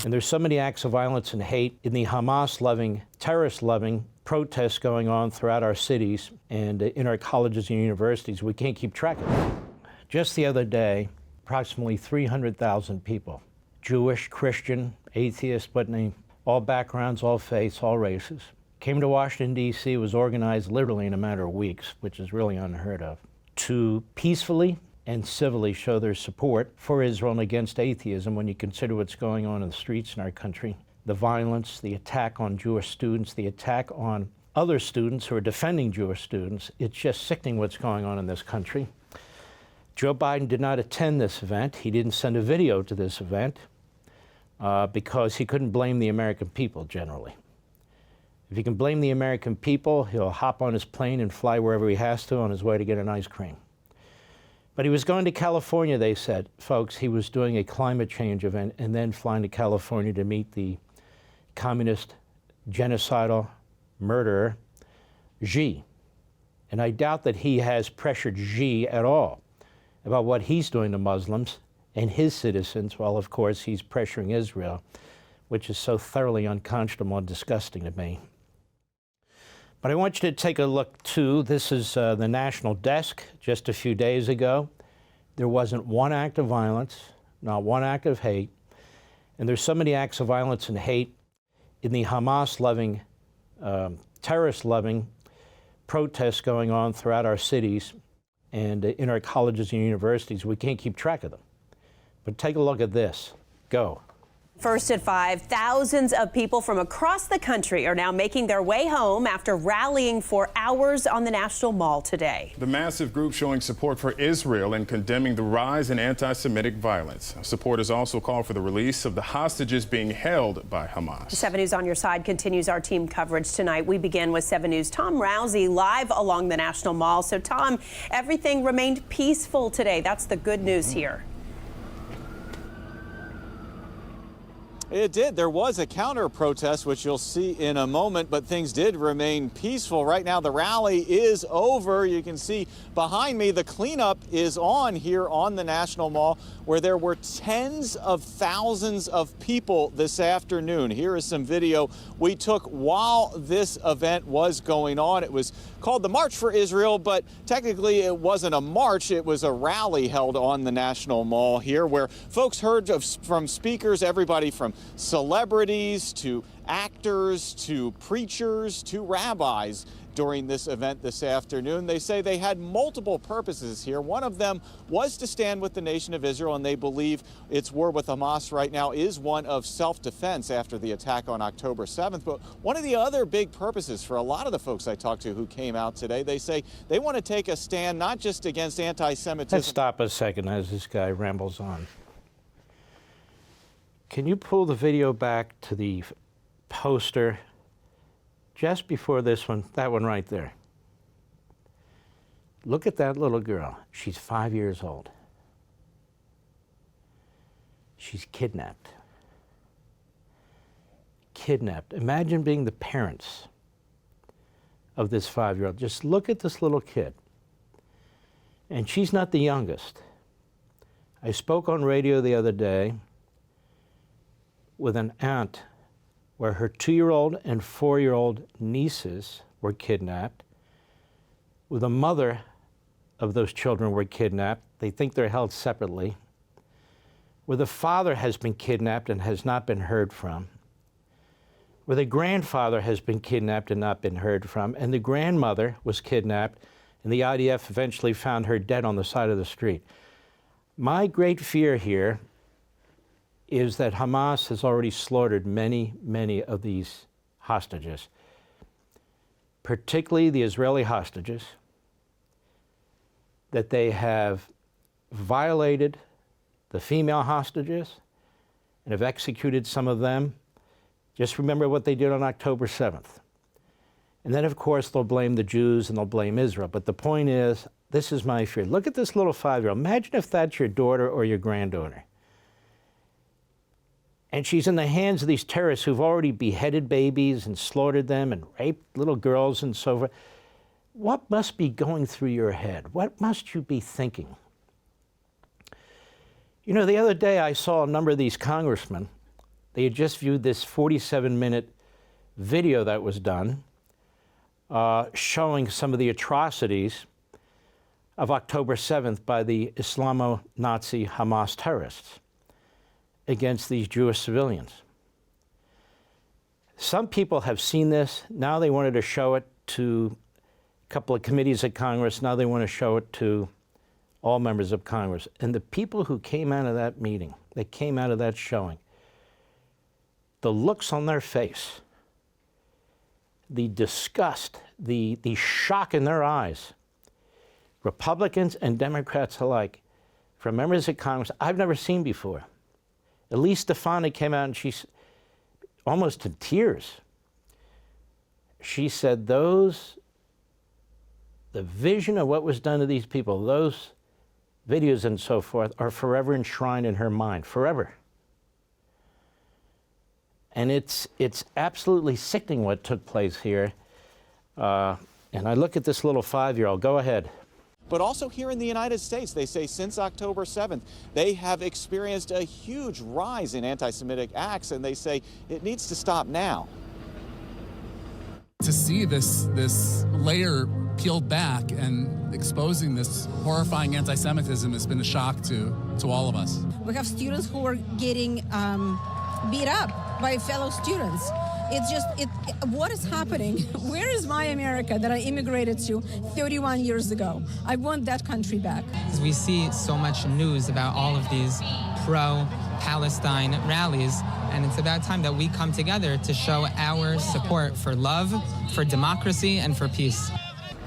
And there's so many acts of violence and hate in the Hamas-loving, terrorist-loving protests going on throughout our cities and in our colleges and universities, we can't keep track of it. Just the other day, approximately 300,000 people, Jewish, Christian, atheist, all backgrounds, all faiths, all races, came to Washington, D.C., was organized literally in a matter of weeks, which is really unheard of, to peacefully and civilly show their support for Israel and against atheism when you consider what's going on in the streets in our country, the violence, the attack on Jewish students, the attack on other students who are defending Jewish students. It's just sickening what's going on in this country. Joe Biden did not attend this event. He didn't send a video to this event because he couldn't blame the American people generally. If he can blame the American people, he'll hop on his plane and fly wherever he has to on his way to get an ice cream. But he was going to California, they said. Folks, he was doing a climate change event and then flying to California to meet the communist, genocidal murderer, Xi. And I doubt that he has pressured Xi at all about what he's doing to Muslims and his citizens, while of course he's pressuring Israel, which is so thoroughly unconscionable and disgusting to me. But I want you to take a look too. This is the National Desk just a few days ago. There wasn't one act of violence, not one act of hate. And there's so many acts of violence and hate in the Hamas-loving, terrorist-loving protests going on throughout our cities and in our colleges and universities, we can't keep track of them. But take a look at this. Go. First at 5, thousands of people from across the country are now making their way home after rallying for hours on the National Mall today. The massive group showing support for Israel and condemning the rise in anti-Semitic violence. Supporters also call for the release of the hostages being held by Hamas. 7 News on Your Side continues our team coverage tonight. We begin with 7 News' Tom Rousey live along the National Mall. So, Tom, everything remained peaceful today. That's the good news here. It did. There was a counter protest, which you'll see in a moment, but things did remain peaceful. Right now, the rally is over. You can see behind me, the cleanup is on here on the National Mall, where there were tens of thousands of people this afternoon. Here is some video we took while this event was going on. It was called the March for Israel, but technically it wasn't a march. It was a rally held on the National Mall here, where folks heard from speakers, everybody from celebrities to actors to preachers to rabbis during this event this afternoon. They say they had multiple purposes here. One of them was to stand with the nation of Israel, and they believe its war with Hamas right now is one of self-defense after the attack on October 7th. But one of the other big purposes for a lot of the folks I talked to who came out today, they say they want to take a stand not just against anti-Semitism. Let's stop a second as this guy rambles on. Can you pull the video back to the poster just before this one, that one right there? Look at that little girl. She's 5 years old. She's kidnapped. Kidnapped. Imagine being the parents of this 5-year-old. Just look at this little kid. And she's not the youngest. I spoke on radio the other day with an aunt where her 2-year-old and 4-year-old nieces were kidnapped, where the mother of those children were kidnapped. They think they're held separately. Where the father has been kidnapped and has not been heard from. Where the grandfather has been kidnapped and not been heard from. And the grandmother was kidnapped, and the IDF eventually found her dead on the side of the street. My great fear here is that Hamas has already slaughtered many, many of these hostages, particularly the Israeli hostages, that they have violated the female hostages and have executed some of them. Just remember what they did on October 7th. And then, of course, they'll blame the Jews and they'll blame Israel. But the point is, this is my fear. Look at this little 5-year-old. Imagine if that's your daughter or your granddaughter. And she's in the hands of these terrorists who've already beheaded babies and slaughtered them and raped little girls and so forth. What must be going through your head? What must you be thinking? You know, the other day I saw a number of these congressmen They had just viewed this 47-minute video that was done showing some of the atrocities of October 7th by the Islamo-Nazi Hamas terrorists against these Jewish civilians. Some people have seen this. Now they wanted to show it to a couple of committees of Congress. Now they want to show it to all members of Congress. And the people who came out of that meeting, they came out of that showing, the looks on their face, the disgust, the shock in their eyes, Republicans and Democrats alike, from members of Congress, I've never seen before. Elise Stefanik came out and she's almost in tears. She said the vision of what was done to these people, those videos and so forth, are forever enshrined in her mind, forever. And it's absolutely sickening what took place here. And I look at this little 5-year-old, go ahead. But also here in the United States, they say since October 7th, they have experienced a huge rise in anti-Semitic acts, and they say it needs to stop now. To see this layer peeled back and exposing this horrifying anti-Semitism has been a shock to all of us. We have students who are getting beat up by fellow students. It's just, what is happening? Where is my America that I immigrated to 31 years ago? I want that country back. We see so much news about all of these pro-Palestine rallies, and it's about time that we come together to show our support for love, for democracy, and for peace.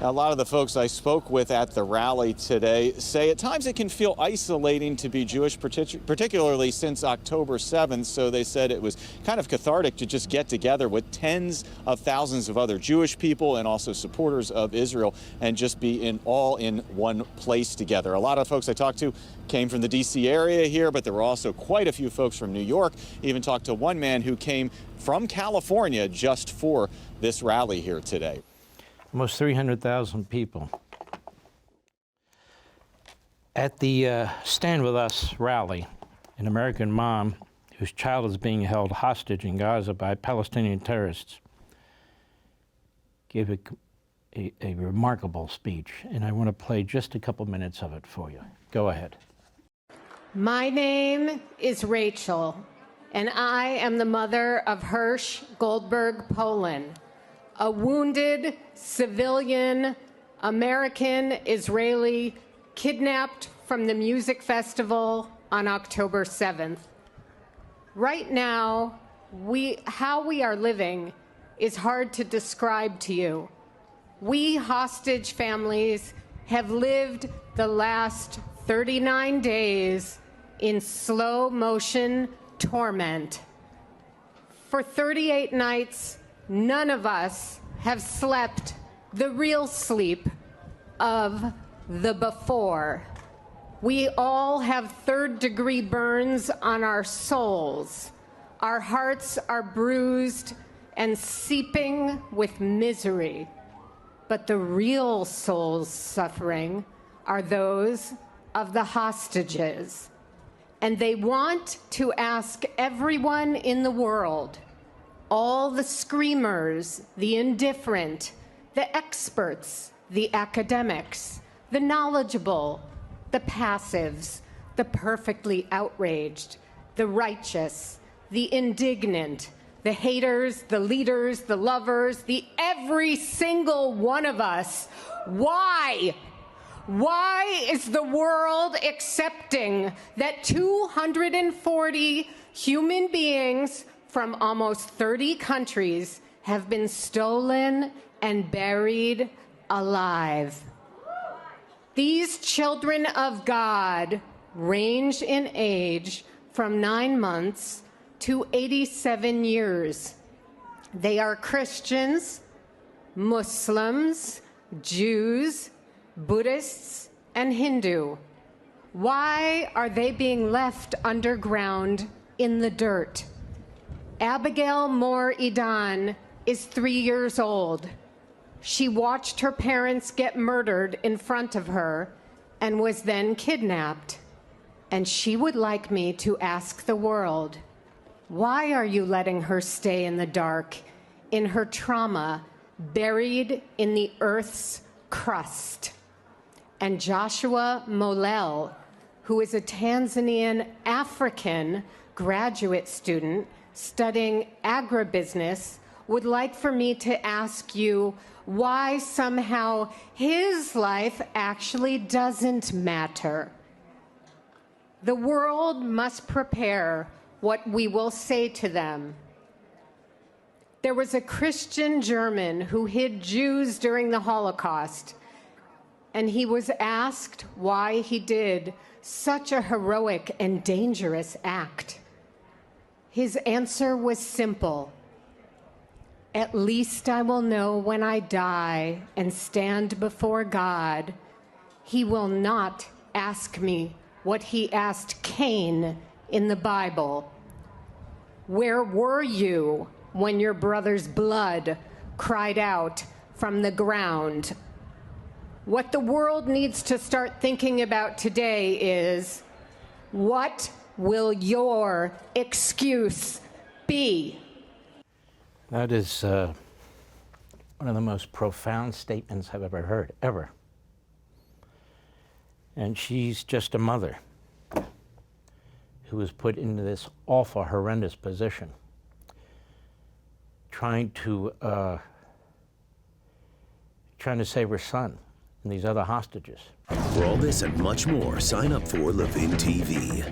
A lot of the folks I spoke with at the rally today say at times it can feel isolating to be Jewish, particularly since October 7th. So they said it was kind of cathartic to just get together with tens of thousands of other Jewish people and also supporters of Israel and just be all in one place together. A lot of folks I talked to came from the D.C. area here, but there were also quite a few folks from New York. Even talked to one man who came from California just for this rally here today. Almost 300,000 people. At the Stand With Us rally, an American mom whose child is being held hostage in Gaza by Palestinian terrorists gave a remarkable speech, and I want to play just a couple minutes of it for you. Go ahead. My name is Rachel, and I am the mother of Hirsch Goldberg Poland, a wounded civilian American-Israeli kidnapped from the music festival on October 7th. Right now, how we are living is hard to describe to you. We hostage families have lived the last 39 days in slow motion torment. For 38 nights, none of us have slept the real sleep of the before. We all have third-degree burns on our souls. Our hearts are bruised and seeping with misery. But the real soul's suffering are those of the hostages. And they want to ask everyone in the world, all the screamers, the indifferent, the experts, the academics, the knowledgeable, the passives, the perfectly outraged, the righteous, the indignant, the haters, the leaders, the lovers, the every single one of us. Why? Why is the world accepting that 240 human beings from almost 30 countries have been stolen and buried alive? These children of God range in age from 9 months to 87 years. They are Christians, Muslims, Jews, Buddhists, and Hindu. Why are they being left underground in the dirt? Abigail Moore Idan is 3 years old. She watched her parents get murdered in front of her and was then kidnapped. And she would like me to ask the world, Why are you letting her stay in the dark, in her trauma, buried in the earth's crust? And Joshua Molel, who is a Tanzanian African graduate student studying agribusiness, would like for me to ask you why somehow his life actually doesn't matter. The world must prepare what we will say to them. There was a Christian German who hid Jews during the Holocaust, and he was asked why he did such a heroic and dangerous act. His answer was simple: at least I will know when I die and stand before God, he will not ask me what he asked Cain in the Bible. Where were you when your brother's blood cried out from the ground? What the world needs to start thinking about today is, what will your excuse be? That is one of the most profound statements I've ever heard, ever. And she's just a mother who was put into this awful, horrendous position, trying to save her son and these other hostages. For all this and much more, sign up for Levin TV.